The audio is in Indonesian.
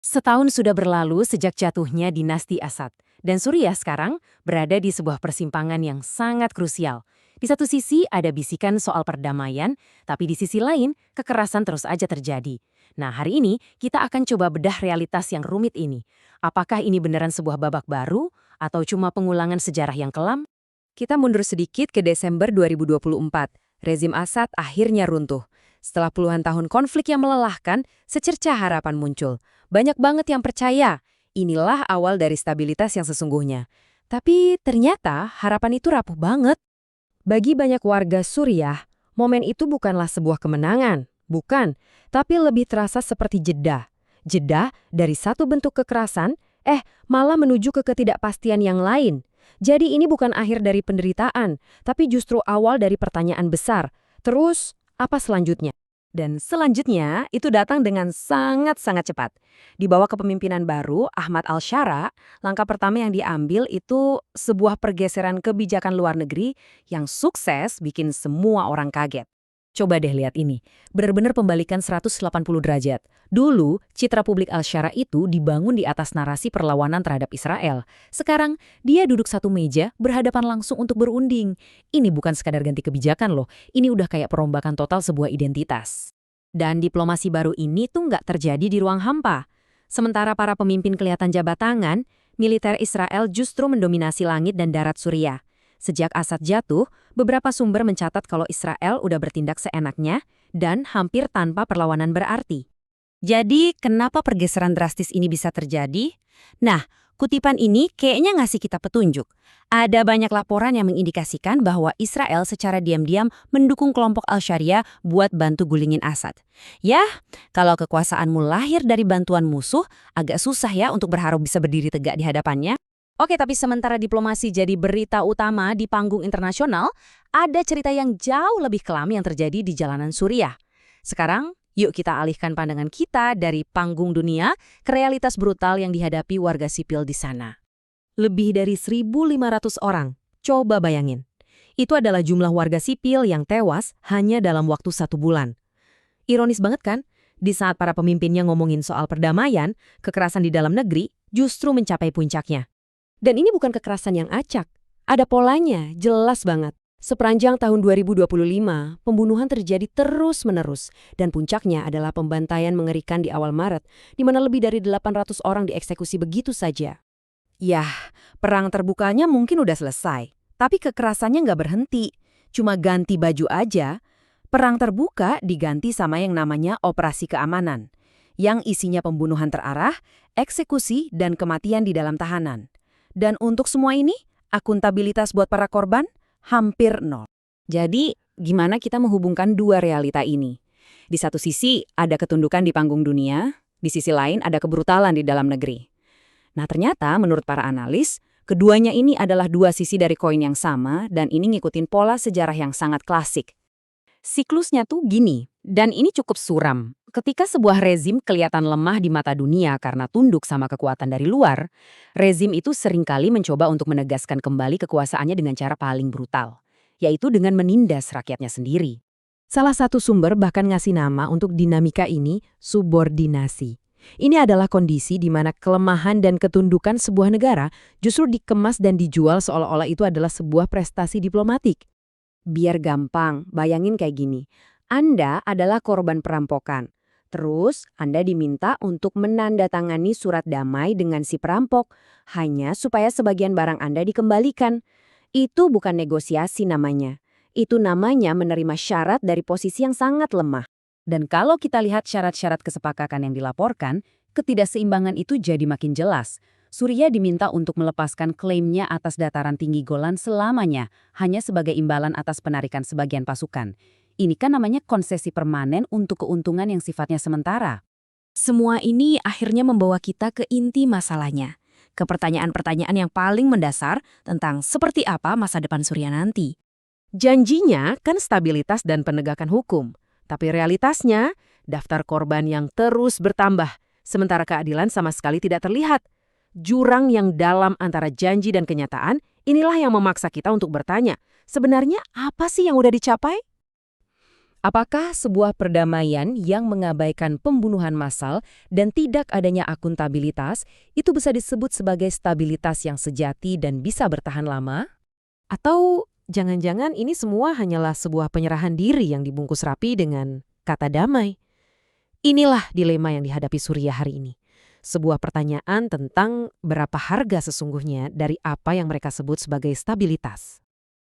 Setahun sudah berlalu sejak jatuhnya dinasti Assad, dan Suriah sekarang berada di sebuah persimpangan yang sangat krusial. Di satu sisi ada bisikan soal perdamaian, tapi di sisi lain kekerasan terus aja terjadi. Nah, hari ini kita akan coba bedah realitas yang rumit ini. Apakah ini beneran sebuah babak baru, atau cuma pengulangan sejarah yang kelam? Kita mundur sedikit ke Desember 2024. Rezim Assad akhirnya runtuh. Setelah puluhan tahun konflik yang melelahkan, secercah harapan muncul. Banyak banget yang percaya, inilah awal dari stabilitas yang sesungguhnya. Tapi ternyata harapan itu rapuh banget. Bagi banyak warga Suriah, momen itu bukanlah sebuah kemenangan. Bukan, tapi lebih terasa seperti jeda. Jeda dari satu bentuk kekerasan, malah menuju ke ketidakpastian yang lain. Jadi ini bukan akhir dari penderitaan, tapi justru awal dari pertanyaan besar. Terus, apa selanjutnya? Dan selanjutnya itu datang dengan sangat-sangat cepat. Di bawah kepemimpinan baru, Ahmad al-Shara, langkah pertama yang diambil itu sebuah pergeseran kebijakan luar negeri yang sukses bikin semua orang kaget. Coba deh lihat ini, benar-benar pembalikan 180 derajat. Dulu, citra publik al-Shara itu dibangun di atas narasi perlawanan terhadap Israel. Sekarang, dia duduk satu meja, berhadapan langsung untuk berunding. Ini bukan sekadar ganti kebijakan loh, ini udah kayak perombakan total sebuah identitas. Dan diplomasi baru ini tuh nggak terjadi di ruang hampa. Sementara para pemimpin kelihatan jabat tangan, militer Israel justru mendominasi langit dan darat Suriah. Sejak Assad jatuh, beberapa sumber mencatat kalau Israel udah bertindak seenaknya dan hampir tanpa perlawanan berarti. Jadi, kenapa pergeseran drastis ini bisa terjadi? Nah, kutipan ini kayaknya ngasih kita petunjuk. Ada banyak laporan yang mengindikasikan bahwa Israel secara diam-diam mendukung kelompok Al-Sharia buat bantu gulingin Assad. Ya, kalau kekuasaanmu lahir dari bantuan musuh, agak susah ya untuk berharap bisa berdiri tegak di hadapannya. Oke, tapi sementara diplomasi jadi berita utama di panggung internasional, ada cerita yang jauh lebih kelam yang terjadi di jalanan Suriah. Sekarang, yuk kita alihkan pandangan kita dari panggung dunia ke realitas brutal yang dihadapi warga sipil di sana. Lebih dari 1.500 orang, coba bayangin. Itu adalah jumlah warga sipil yang tewas hanya dalam waktu 1 bulan. Ironis banget kan? Di saat para pemimpinnya ngomongin soal perdamaian, kekerasan di dalam negeri justru mencapai puncaknya. Dan ini bukan kekerasan yang acak. Ada polanya, jelas banget. Sepanjang tahun 2025, pembunuhan terjadi terus-menerus. Dan puncaknya adalah pembantaian mengerikan di awal Maret, di mana lebih dari 800 orang dieksekusi begitu saja. Yah, perang terbukanya mungkin udah selesai. Tapi kekerasannya nggak berhenti. Cuma ganti baju aja. Perang terbuka diganti sama yang namanya operasi keamanan. Yang isinya pembunuhan terarah, eksekusi, dan kematian di dalam tahanan. Dan untuk semua ini, akuntabilitas buat para korban hampir nol. Jadi, gimana kita menghubungkan dua realita ini? Di satu sisi, ada ketundukan di panggung dunia, di sisi lain ada kebrutalan di dalam negeri. Nah, ternyata menurut para analis, keduanya ini adalah dua sisi dari koin yang sama dan ini ngikutin pola sejarah yang sangat klasik. Siklusnya tuh gini, dan ini cukup suram. Ketika sebuah rezim kelihatan lemah di mata dunia karena tunduk sama kekuatan dari luar, rezim itu seringkali mencoba untuk menegaskan kembali kekuasaannya dengan cara paling brutal, yaitu dengan menindas rakyatnya sendiri. Salah satu sumber bahkan ngasih nama untuk dinamika ini subordinasi. Ini adalah kondisi di mana kelemahan dan ketundukan sebuah negara justru dikemas dan dijual seolah-olah itu adalah sebuah prestasi diplomatik. Biar gampang, bayangin kayak gini. Anda adalah korban perampokan. Terus, Anda diminta untuk menandatangani surat damai dengan si perampok, hanya supaya sebagian barang Anda dikembalikan. Itu bukan negosiasi namanya. Itu namanya menerima syarat dari posisi yang sangat lemah. Dan kalau kita lihat syarat-syarat kesepakatan yang dilaporkan, ketidakseimbangan itu jadi makin jelas. Suriah diminta untuk melepaskan klaimnya atas dataran tinggi Golan selamanya, hanya sebagai imbalan atas penarikan sebagian pasukan. Ini kan namanya konsesi permanen untuk keuntungan yang sifatnya sementara. Semua ini akhirnya membawa kita ke inti masalahnya, ke pertanyaan-pertanyaan yang paling mendasar tentang seperti apa masa depan Suriah nanti. Janjinya kan stabilitas dan penegakan hukum, tapi realitasnya daftar korban yang terus bertambah, sementara keadilan sama sekali tidak terlihat. Jurang yang dalam antara janji dan kenyataan, inilah yang memaksa kita untuk bertanya, sebenarnya apa sih yang udah dicapai? Apakah sebuah perdamaian yang mengabaikan pembunuhan massal dan tidak adanya akuntabilitas itu bisa disebut sebagai stabilitas yang sejati dan bisa bertahan lama? Atau jangan-jangan ini semua hanyalah sebuah penyerahan diri yang dibungkus rapi dengan kata damai? Inilah dilema yang dihadapi Suriah hari ini. Sebuah pertanyaan tentang berapa harga sesungguhnya dari apa yang mereka sebut sebagai stabilitas.